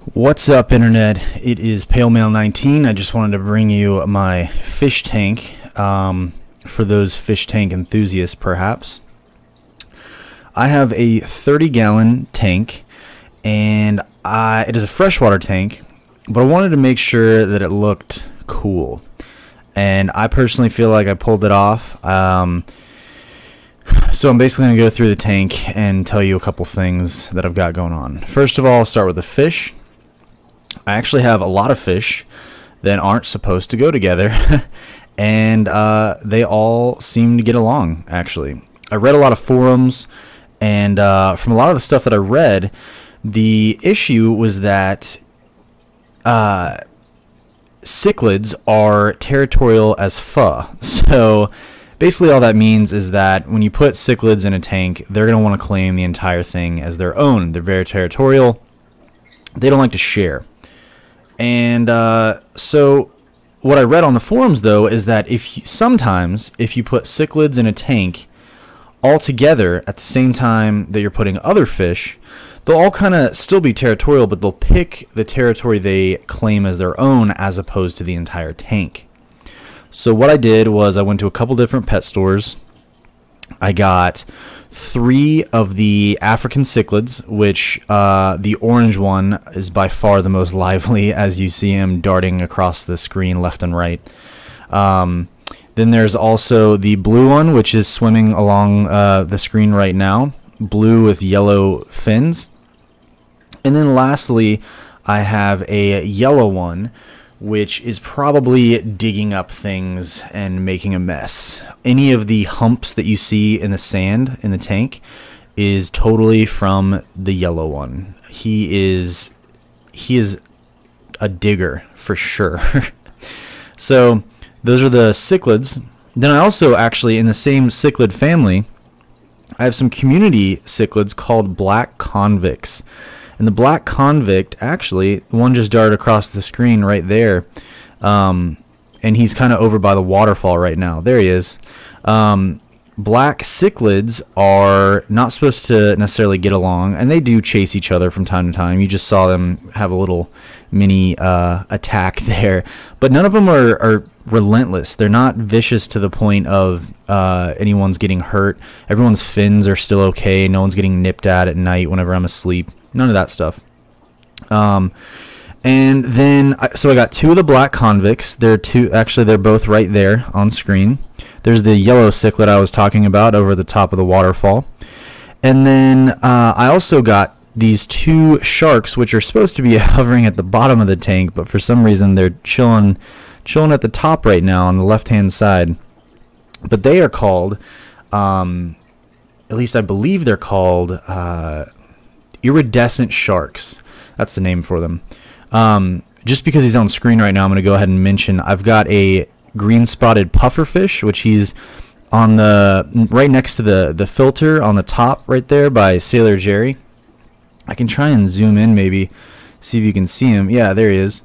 What's up, Internet? It is PaleMail19. I just wanted to bring you my fish tank for those fish tank enthusiasts, perhaps. I have a 30-gallon tank, and it is a freshwater tank, but I wanted to make sure that it looked cool. And I personally feel like I pulled it off. So I'm basically going to go through the tank and tell you a couple things that I've got going on. First of all, I'll start with the fish. I actually have a lot of fish that aren't supposed to go together, and they all seem to get along, actually. I read a lot of forums, and from a lot of the stuff that I read, the issue was that cichlids are territorial as pho. So basically all that means is that when you put cichlids in a tank, they're going to want to claim the entire thing as their own. They're very territorial. They don't like to share. And so what I read on the forums, though, is that sometimes if you put cichlids in a tank all together at the same time that you're putting other fish, they'll all kind of still be territorial, but they'll pick the territory they claim as their own as opposed to the entire tank. So what I did was I went to a couple different pet stores. I got 3 of the African cichlids, which the orange one is by far the most lively, as you see him darting across the screen left and right. Then there's also the blue one, which is swimming along the screen right now, blue with yellow fins. And then lastly, I have a yellow one, which is probably digging up things and making a mess. Any of the humps that you see in the sand in the tank is totally from the yellow one. He is a digger for sure. So those are the cichlids. Then I also actually, in the same cichlid family, I have some community cichlids called black convicts. And the black convict, actually, one just darted across the screen right there. And he's kind of over by the waterfall right now. There he is. Black cichlids are not supposed to necessarily get along, and they do chase each other from time to time. You just saw them have a little mini attack there. But none of them are relentless. They're not vicious to the point of anyone's getting hurt. Everyone's fins are still okay. No one's getting nipped at night whenever I'm asleep. None of that stuff. And then, so I got 2 of the black convicts. They're both right there on screen. There's the yellow cichlid I was talking about over the top of the waterfall. And then I also got these 2 sharks, which are supposed to be hovering at the bottom of the tank, but for some reason they're chilling at the top right now on the left-hand side. But they are called, at least I believe they're called, Iridescent sharks. That's the name for them. Just because he's on screen right now, I'm going to go ahead and mention I've got a green spotted pufferfish, which he's on right next to the filter on the top right there by Sailor Jerry. I can try and zoom in, maybe see if you can see him. Yeah, there he is.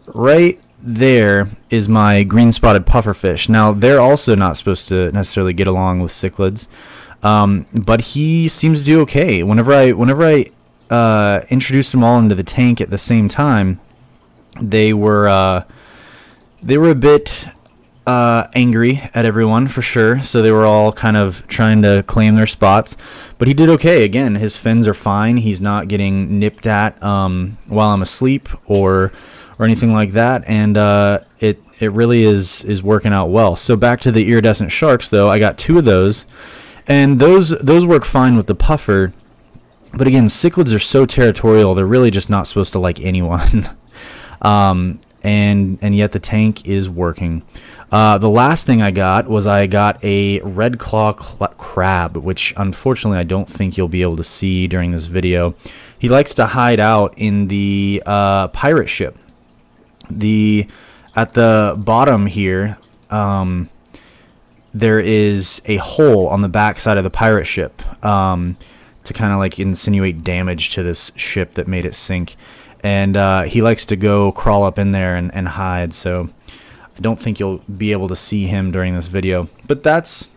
Right there is my green spotted pufferfish. Now they're also not supposed to necessarily get along with cichlids, but he seems to do okay. Whenever I introduced them all into the tank at the same time, they were a bit angry at everyone for sure. So they were all kind of trying to claim their spots, but he did okay. Again, his fins are fine. He's not getting nipped at while I'm asleep or anything like that, and it really is working out well. So back to the iridescent sharks, though. I got 2 of those, and those work fine with the puffer. But again, cichlids are so territorial, they're really just not supposed to like anyone. And yet the tank is working. The last thing I got was a red claw crab, which unfortunately I don't think you'll be able to see during this video. He likes to hide out in the pirate ship. At the bottom here, there is a hole on the back side of the pirate ship. To kind of like insinuate damage to this ship that made it sink, and he likes to go crawl up in there and hide. So I don't think you'll be able to see him during this video. But that's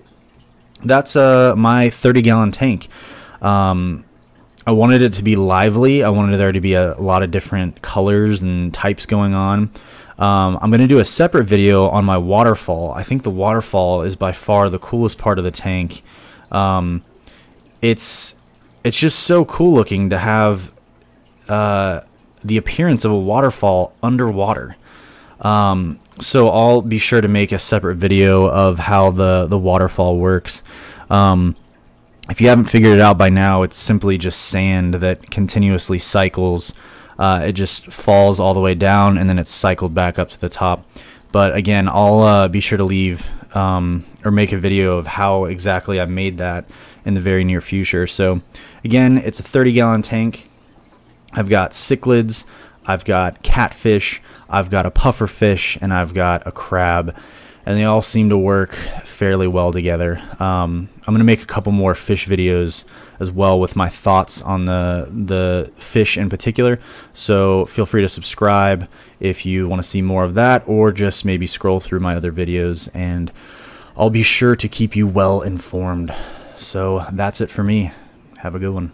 my 30-gallon tank. I wanted it to be lively. I wanted there to be a lot of different colors and types going on. I'm going to do a separate video on my waterfall. I think the waterfall is by far the coolest part of the tank. It's just so cool looking to have the appearance of a waterfall underwater. So I'll be sure to make a separate video of how the waterfall works. If you haven't figured it out by now, it's simply just sand that continuously cycles. It just falls all the way down and then it's cycled back up to the top. But again, I'll be sure to leave or make a video of how exactly I made that in the very near future. So again, it's a 30-gallon tank. I've got cichlids, I've got catfish, I've got a puffer fish, and I've got a crab, and they all seem to work fairly well together. I'm going to make a couple more fish videos as well with my thoughts on the fish in particular, so feel free to subscribe if you want to see more of that, or just maybe scroll through my other videos, and I'll be sure to keep you well informed. So that's it for me. Have a good one.